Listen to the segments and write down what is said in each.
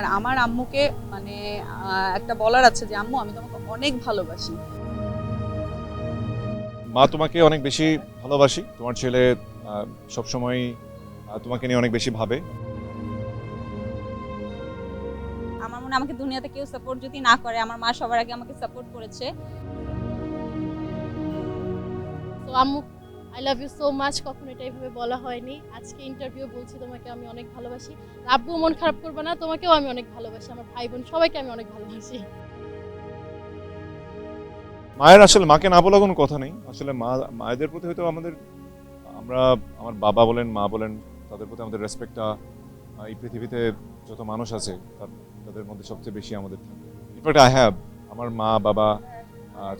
আর আমার আম্মুকে মানে একটা বলার আছে যে আম্মু আমি তোমাকে অনেক ভালোবাসি। মা তোমাকে অনেক বেশি ভালোবাসি। তোমার ছেলে সবসময় তোমাকে নিয়ে অনেক বেশি ভাবে। আমার মনে হয় আমাকে দুনিয়াতে কেউ সাপোর্ট যদি না করে, আমার মা সবার আগে আমাকে সাপোর্ট করেছে। তো আম্মু, I love you so much, কখনো এটা এইভাবে বলা হয়নি। আজকে ইন্টারভিউ বলছি তোমাকে আমি অনেক ভালোবাসি। আব্বু মন খারাপ করবে না, তোমাকেও আমি অনেক ভালোবাসি, আমার ভাই বোন সবাইকে আমি অনেক ভালোবাসি। মায়ের আসলে মাকে না বলা কোনো কথা নেই। আসলে মায়েদের প্রতি হয়তো আমরা আমার বাবা বলেন মা বলেন তাদের প্রতি আমাদের রেসপেক্টটা এই পৃথিবীতে যত মানুষ আছে তাদের মধ্যে সবচেয়ে বেশি আমাদের থাকে। ইনফ্যাক্ট আই হ্যাভ আমার মা বাবা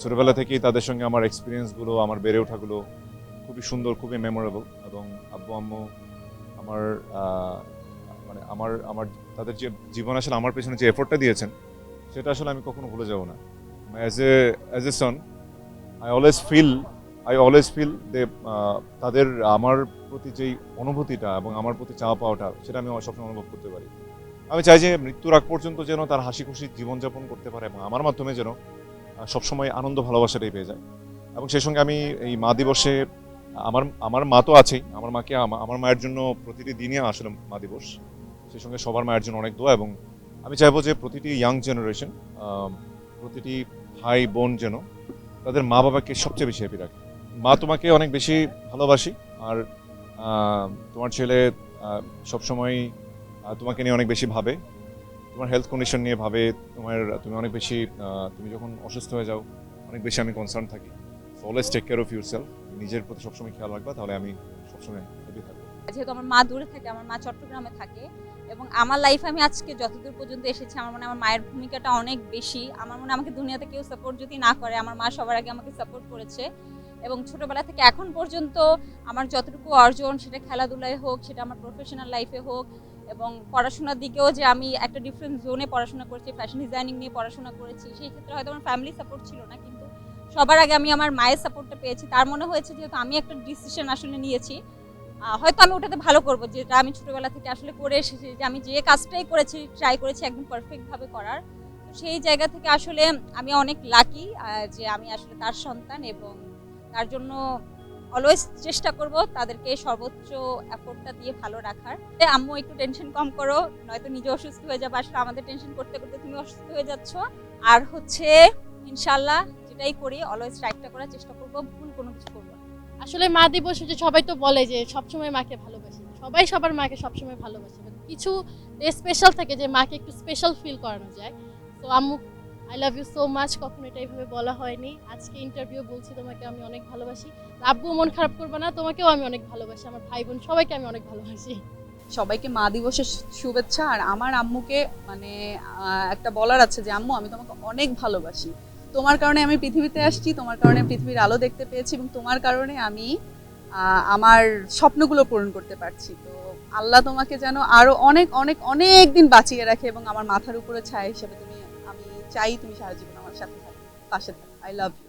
ছোটবেলা থেকেই তাদের সঙ্গে আমার এক্সপিরিয়েন্সগুলো আমার বেড়ে ওঠাগুলো খুবই সুন্দর, খুবই মেমোরেবল। এবং আব্বু আম্মু আমার মানে আমার আমার তাদের যে জীবন আসলে আমার পেছনে যে এফোর্টটা দিয়েছেন সেটা আসলে আমি কখনো ভুলে যাব না। As a son I always feel যে তাদের আমার প্রতি যেই অনুভূতিটা এবং আমার প্রতি চাওয়া পাওয়াটা সেটা আমি সবসময় অনুভব করতে পারি। আমি চাই যে মৃত্যুর আগ পর্যন্ত যেন তার হাসি খুশি জীবনযাপন করতে পারে এবং আমার মাধ্যমে যেন সবসময় আনন্দ ভালোবাসাটাই পেয়ে যায়। এবং সেই সঙ্গে আমি এই মা দিবসে আমার আমার মা তো আছেই, আমার মাকে আমার মায়ের জন্য প্রতিটি দিনই আসলে মা দিবস। সেই সঙ্গে সবার মায়ের জন্য অনেক দোয়া। এবং আমি চাইবো যে প্রতিটি ইয়াং জেনারেশন, প্রতিটি ভাই বোন যেন তাদের মা বাবাকে সবচেয়ে বেশি হ্যাপি রাখে। মা তোমাকে অনেক বেশি ভালোবাসি। আর তোমার ছেলে সবসময় তোমাকে নিয়ে অনেক বেশি ভাবে, তোমার হেলথ কন্ডিশন নিয়ে ভাবে। তুমি অনেক বেশি তুমি যখন অসুস্থ হয়ে যাও অনেক বেশি আমি কনসার্ন থাকি। So always take care of yourself. নিজের প্রতি সবসময় খেয়াল রাখবা, তাহলে আমি সবসময় হ্যাপি থাকবো। যেহেতু আমার মা দূরে থাকে, আমার মা চট্টগ্রামে থাকে, এবং আমার লাইফে আমি আজকে যতদূর পর্যন্ত এসেছি আমার মনে হয় আমার মায়ের ভূমিকাটা অনেক বেশি। আমার মনে হয় আমাকে দুনিয়াতে কেউ সাপোর্ট যদি না করে, আমার মা সবার আগে আমাকে সাপোর্ট করেছে। এবং ছোটবেলা থেকে এখন পর্যন্ত আমার যতটুকু অর্জন, সেটা খেলাধুলায় হোক, সেটা আমার প্রফেশনাল লাইফে হোক, এবং পড়াশোনার দিকেও যে আমি একটা ডিফারেন্ট জোনে পড়াশোনা করেছি, ফ্যাশন ডিজাইনিং নিয়ে পড়াশোনা করেছি, সেই ক্ষেত্রে হয়তো আমার ফ্যামিলি সাপোর্ট ছিল না, কিন্তু সবার আগে আমি আমার মায়ের সাপোর্টটা পেয়েছি। তার মনে হয়েছে যেহেতু আমি একটা ডিসিশন আসলে নিয়েছি, হয়তো আমি ওটাতে ভালো করবো, যেটা আমি ছোটবেলা থেকে আসলে করে এসেছি, যে আমি যে কাজটাই করেছি ট্রাই করেছি একদম পারফেক্টভাবে করার। তো সেই জায়গা থেকে আসলে আমি অনেক লাকি যে আমি আসলে তার সন্তান, এবং তার জন্য অলওয়েজ চেষ্টা করব তাদেরকে সর্বোচ্চ এফোর্টটা দিয়ে ভালো রাখার। আম্মু একটু টেনশন কম করো, নয়তো নিজে অসুস্থ হয়ে যাবে। আসলে আমাদের টেনশন করতে করতে তুমি অসুস্থ হয়ে যাচ্ছ। আর হচ্ছে ইনশাল্লাহ যেটাই করি অলওয়েজ রাইটটা করার চেষ্টা করবো, ভুল কোনো কিছু করবো না। আসলে মা দিবসে যে সবাই তো বলে যে সবসময় মাকে ভালোবাসে, সবাই সবার মাকে সবসময় ভালোবাসে, কিন্তু কিছু স্পেশাল থাকে যে মাকে একটু স্পেশাল ফিল করানো যায়। তো আম্মু, I love you so much, কখনো এটা এইভাবে বলা হয়নি। আজকে ইন্টারভিউ বলছি তোমাকে আমি অনেক ভালোবাসি। আব্বু মন খারাপ করবে না, তোমাকেও আমি অনেক ভালোবাসি, আমার ভাই বোন সবাইকে আমি অনেক ভালোবাসি। সবাইকে মা দিবসের শুভেচ্ছা। আর আমার আম্মুকে মানে একটা বলার আছে যে আম্মু আমি তোমাকে অনেক ভালোবাসি। তোমার কারণে আমি পৃথিবীতে আসছি, তোমার কারণে পৃথিবীর আলো দেখতে পেয়েছি, এবং তোমার কারণে আমি আমার স্বপ্নগুলো পূরণ করতে পারছি। তো আল্লাহ তোমাকে যেন আরো অনেক অনেক অনেক দিন বাঁচিয়ে রাখে, এবং আমার মাথার উপরে ছায়া হিসেবে আমি চাই তুমি সারা জীবন আমার সাথে থাকো, পাশে থাকো। I love you.